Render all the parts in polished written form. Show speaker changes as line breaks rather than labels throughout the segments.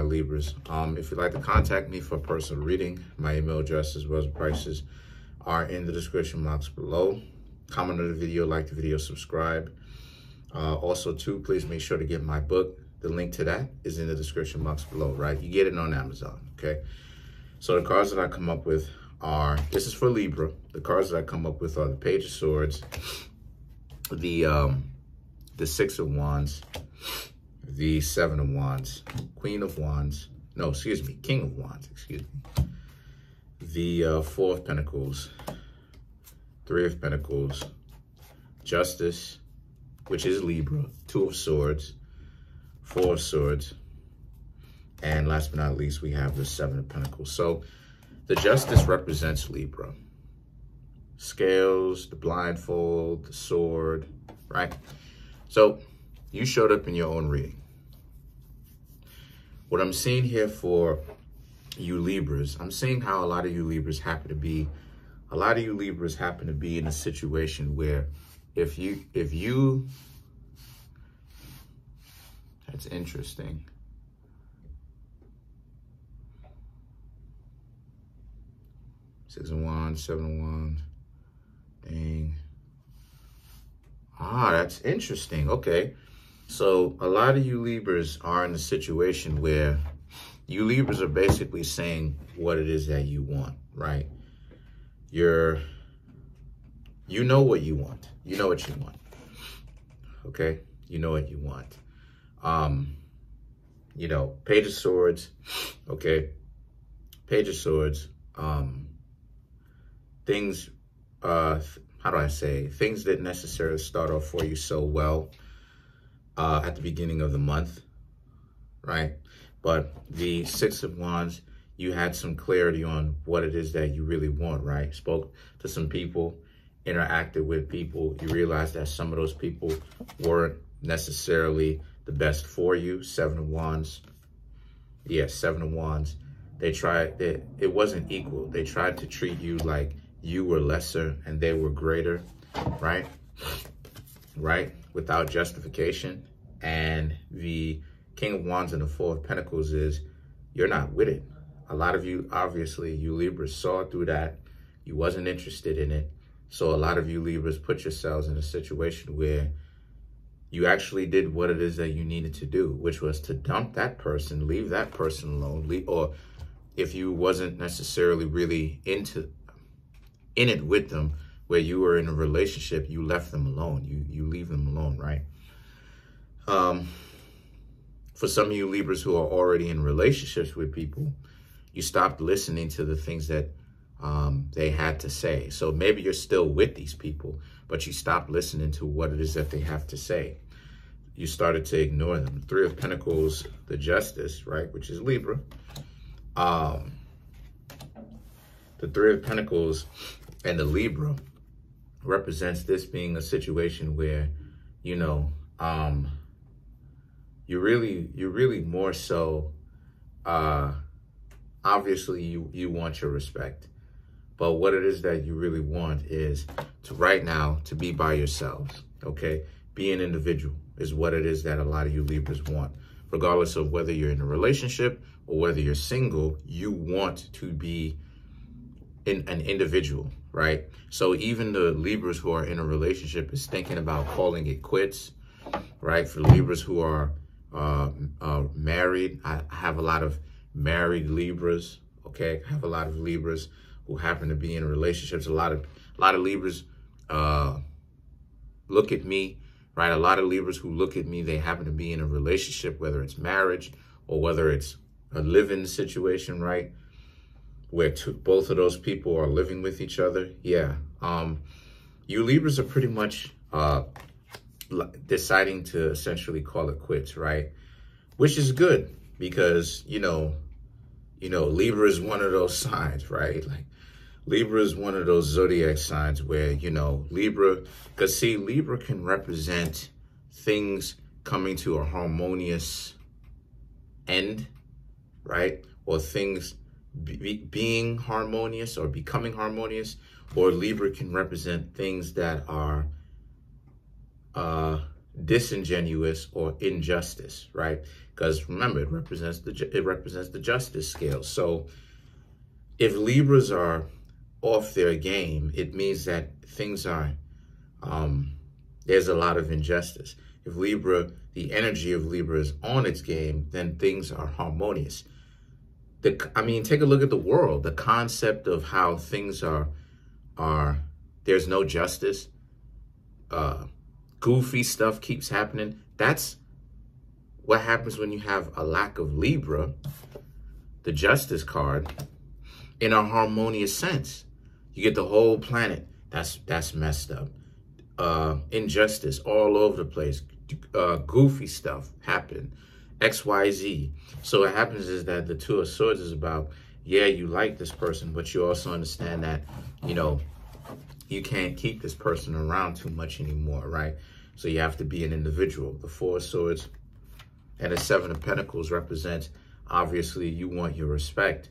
Libras. If you'd like to contact me for a personal reading, my email address as well as prices are in the description box below. Comment on the video, like the video, subscribe. Also, too, please make sure to get my book. The link to that is in the description box below, right? You get it on Amazon, okay? So the cards that I come up with are, this is for Libra. The cards that I come up with are the Page of Swords, the Six of Wands, the Seven of Wands, Queen of Wands, no, excuse me, King of Wands, excuse me. The Four of Pentacles, Three of Pentacles, Justice, which is Libra, Two of Swords, Four of Swords, and last but not least, we have the Seven of Pentacles. So the Justice represents Libra. Scales, the blindfold, the sword, right? So you showed up in your own reading. What I'm seeing here for you Libras, I'm seeing how a lot of you Libras happen to be in a situation where if you, that's interesting. Six of Wands, Seven of Wands, dang. Ah, that's interesting. Okay. So a lot of you Libras are in a situation where you Libras are basically saying what it is that you want, right? You know what you want. You know what you want. Okay? You know what you want. You know, Page of Swords, okay? Page of Swords, things, how do I say, things didn't necessarily start off for you so well at the beginning of the month, right? But the Six of Wands, you had some clarity on what it is that you really want, right? Spoke to some people, interacted with people. You realized that some of those people weren't necessarily the best for you. Seven of Wands. Yeah, Seven of Wands. They tried, it wasn't equal. They tried to treat you like you were lesser and they were greater, right? Right? Without justification. And the King of Wands and the Four of Pentacles is, you're not with it. A lot of you, obviously, you Libras saw through that. You wasn't interested in it. So a lot of you Libras put yourselves in a situation where you actually did what it is that you needed to do, which was to dump that person, leave that person alone, or if you wasn't necessarily really in it with them, where you were in a relationship, you left them alone. You leave them alone, right? For some of you Libras who are already in relationships with people, you stopped listening to the things that they had to say. So maybe you're still with these people, but you stopped listening to what it is that they have to say. You started to ignore them. Three of Pentacles, the Justice, right, which is Libra. The Three of Pentacles and the Libra represents this being a situation where, you know, you really more so, obviously you want your respect, but what it is that you really want is to right now to be by yourselves, okay? Be an individual is what it is that a lot of you Libras want. Regardless of whether you're in a relationship or whether you're single, you want to be an individual, right? So even the Libras who are in a relationship is thinking about calling it quits, right? For Libras who are married, I have a lot of married Libras, okay? I have a lot of Libras who happen to be in relationships. A lot of Libras look at me, right? A lot of Libras who look at me, they happen to be in a relationship, whether it's marriage or whether it's a live-in situation, right? Where both of those people are living with each other. Yeah. You Libras are pretty much deciding to essentially call it quits, right? Which is good because, you know, Libra is one of those signs, right? Like Libra is one of those zodiac signs where, you know, Libra, because see, Libra can represent things coming to a harmonious end, right? Or things being harmonious or becoming harmonious, or Libra can represent things that are disingenuous or injustice, right? Because remember, it represents the justice scale. So if Libras are off their game, it means that things are, there's a lot of injustice. If Libra, the energy of Libra is on its game, then things are harmonious. I mean, take a look at the world. The concept of how things are there's no justice, goofy stuff keeps happening. That's what happens when you have a lack of Libra, the justice card, in a harmonious sense. You get the whole planet. That's messed up. Injustice all over the place. Goofy stuff happen. XYZ. So what happens is that the Two of Swords is about, yeah, you like this person, but you also understand that, you know, you can't keep this person around too much anymore, right? So you have to be an individual. The Four of Swords and the Seven of Pentacles represents, obviously, you want your respect.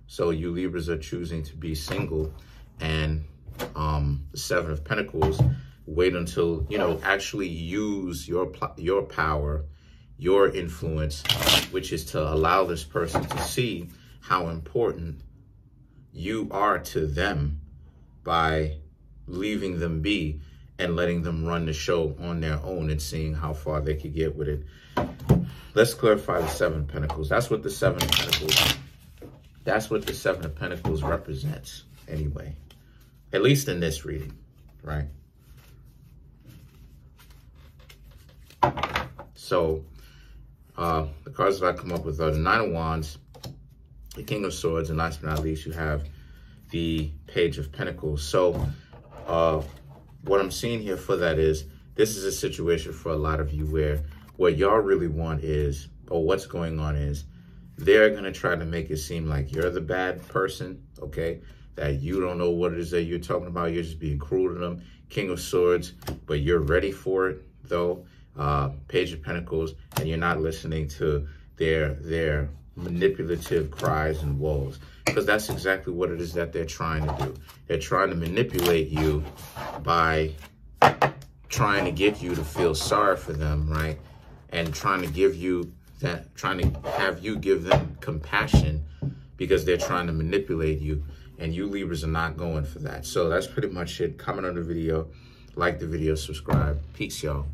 So you Libras are choosing to be single, and the Seven of Pentacles, wait until, you know, actually use your power, your influence, which is to allow this person to see how important you are to them by leaving them be and letting them run the show on their own and seeing how far they could get with it. Let's clarify the Seven of Pentacles. That's what the Seven of Pentacles represents anyway, at least in this reading, right? So the cards that I come up with are the Nine of Wands, the King of Swords, and last but not least, you have the Page of Pentacles. So what I'm seeing here for that is, this is a situation for a lot of you where what y'all really want is, or what's going on is, they're going to try to make it seem like you're the bad person, okay? That you don't know what it is that you're talking about. You're just being cruel to them. King of Swords, but you're ready for it, though. Page of Pentacles, and you're not listening to their manipulative cries and woes, because that's exactly what it is that they're trying to do. They're trying to manipulate you by trying to get you to feel sorry for them, right? And trying to give you that, trying to have you give them compassion, because they're trying to manipulate you, and you Libras are not going for that. So that's pretty much it. Comment on the video, like the video, subscribe. Peace, y'all.